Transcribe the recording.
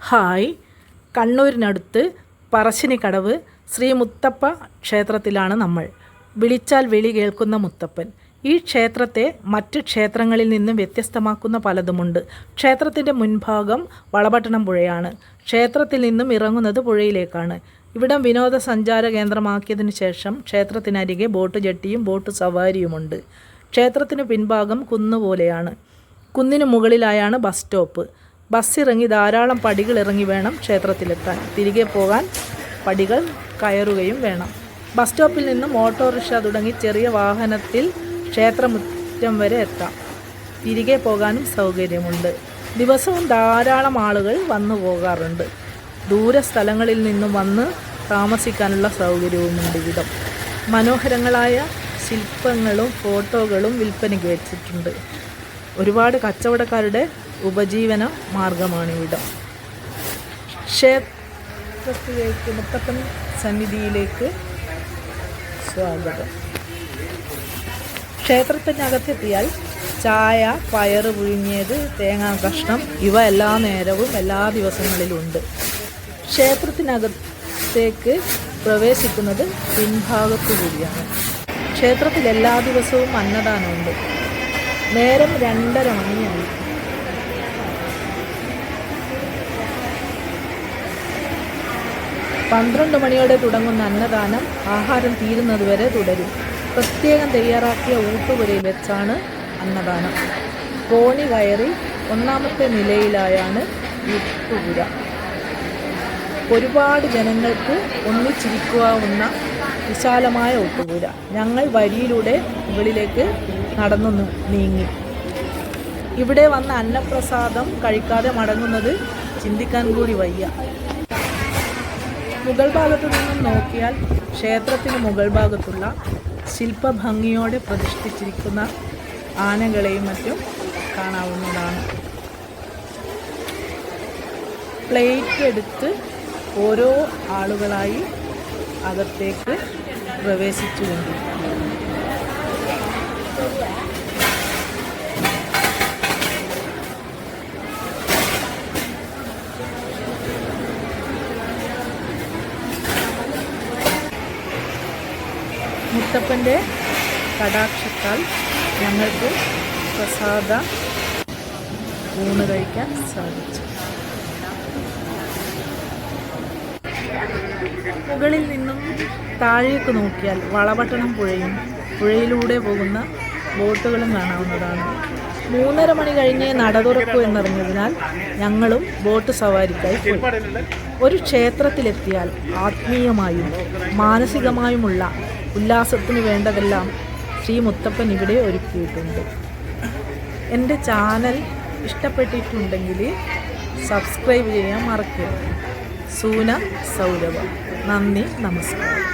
Hi, കണ്ണൂരിനടുത്ത് Parassinikkadavu Shri മുത്തപ്പ ക്ഷേത്രത്തിലാണ് നമ്മൾ. വിളിച്ചാൽ വിളി കേൾക്കുന്ന മുത്തപ്പൻ. ഈ ക്ഷേത്രത്തെ മറ്റ് ക്ഷേത്രങ്ങളിൽ നിന്നും വ്യത്യസ്തമാക്കുന്ന പലതുമുണ്ട്. ക്ഷേത്രത്തിൻ്റെ മുൻഭാഗം വളപട്ടണം പുഴയാണ്. ക്ഷേത്രത്തിൽ നിന്നും ഇറങ്ങുന്നത് പുഴയിലേക്കാണ്. ഇവിടം വിനോദസഞ്ചാര കേന്ദ്രമാക്കിയതിനു ശേഷം ക്ഷേത്രത്തിനരികെ ബോട്ട് ജെട്ടിയും ബോട്ട് സവാരിയുമുണ്ട്. ക്ഷേത്രത്തിന് പിൻഭാഗം കുന്നുപോലെയാണ്. കുന്നിനു മുകളിലായാണ് ബസ് സ്റ്റോപ്പ്. ബസ് ഇറങ്ങി ധാരാളം പടികൾ ഇറങ്ങി വേണം ക്ഷേത്രത്തിലെത്താൻ. തിരികെ പോകാൻ പടികൾ കയറുകയും വേണം. ബസ് സ്റ്റോപ്പിൽ നിന്നും ഓട്ടോറിക്ഷ തുടങ്ങി ചെറിയ വാഹനത്തിൽ ക്ഷേത്രമുറ്റം വരെ എത്താം. തിരികെ പോകാനും സൗകര്യമുണ്ട്. ദിവസവും ധാരാളം ആളുകൾ വന്നു പോകാറുണ്ട്. ദൂര സ്ഥലങ്ങളിൽ നിന്നും വന്ന് താമസിക്കാനുള്ള സൗകര്യവുമുണ്ട് ഇവിടം. മനോഹരങ്ങളായ ശില്പങ്ങളും ഫോട്ടോകളും വിൽപ്പനയ്ക്ക് വെച്ചിട്ടുണ്ട്. ഒരുപാട് കച്ചവടക്കാരുടെ ഉപജീവന മാർഗമാണിവിടം. ക്ഷേത്രത്തിലേക്ക്, മുത്തപ്പൻ സന്നിധിയിലേക്ക് സ്വാഗതം. ക്ഷേത്രത്തിനകത്തെത്തിയാൽ ചായ, പയറ് പുഴുങ്ങിയത്, തേങ്ങാ കഷ്ണം ഇവ എല്ലാ നേരവും എല്ലാ ദിവസങ്ങളിലും ഉണ്ട്. ക്ഷേത്രത്തിനകത്തേക്ക് പ്രവേശിക്കുന്നത് പിൻഭാഗത്തു കൂടിയാണ്. ക്ഷേത്രത്തിൽ എല്ലാ ദിവസവും അന്നദാനമുണ്ട്. നേരം 2:30 മണിയായി. പന്ത്രണ്ട് മണിയോടെ തുടങ്ങുന്ന അന്നദാനം ആഹാരം തീരുന്നതുവരെ തുടരും. പ്രത്യേകം തയ്യാറാക്കിയ ഊട്ടുപുരയിൽ വെച്ചാണ് അന്നദാനം. കോണി കയറി 1ാമത്തെ നിലയിലായാണ് ഊട്ടുപുര. ഒരുപാട് ജനങ്ങൾക്ക് ഒന്നിച്ചിരിക്കാവുന്ന വിശാലമായ ഊട്ടുപുര. ഞങ്ങൾ വരിയിലൂടെ മുകളിലേക്ക് നടന്നു നീങ്ങി. ഇവിടെ വന്ന അന്നപ്രസാദം കഴിക്കാതെ മടങ്ങുന്നത് ചിന്തിക്കാൻ കൂടി വയ്യ. മുകൾ ഭാഗത്തു നിന്നും നോക്കിയാൽ ക്ഷേത്രത്തിന് മുകൾ ഭാഗത്തുള്ള ശില്പഭംഗിയോടെ പ്രതിഷ്ഠിച്ചിരിക്കുന്ന ആനകളെയും മറ്റും കാണാവുന്നതാണ്. പ്ലേറ്റ് എടുത്ത് ഓരോ ആളുകളായി അകത്തേക്ക് പ്രവേശിച്ചുകൊണ്ടിരിക്കുന്നു. മുത്തപ്പൻ്റെ കടാക്ഷത്താൽ ഞങ്ങൾക്ക് പ്രസാദ ഊണ് കഴിക്കാൻ സാധിച്ചു. മുകളിൽ നിന്നും താഴേക്ക് നോക്കിയാൽ വളപട്ടണം പുഴയും പുഴയിലൂടെ പോകുന്ന ബോട്ടുകളും കാണാവുന്നതാണ്. 3:30 മണി കഴിഞ്ഞ് നട തുറക്കൂ എന്നറിഞ്ഞതിനാൽ ഞങ്ങളും ബോട്ട് സവാരിക്കായി പോയി. ഒരു ക്ഷേത്രത്തിലെത്തിയാൽ ആത്മീയമായും മാനസികമായുമുള്ള ഉല്ലാസത്തിന് വേണ്ടതെല്ലാം ശ്രീ മുത്തപ്പൻ ഇവിടെ ഒരുക്കിയിട്ടുണ്ട്. എൻ്റെ ചാനൽ ഇഷ്ടപ്പെട്ടിട്ടുണ്ടെങ്കിൽ സബ്സ്ക്രൈബ് ചെയ്യാൻ മറക്കരുത്. സൂന സൗരഭ. നന്ദി, നമസ്കാരം.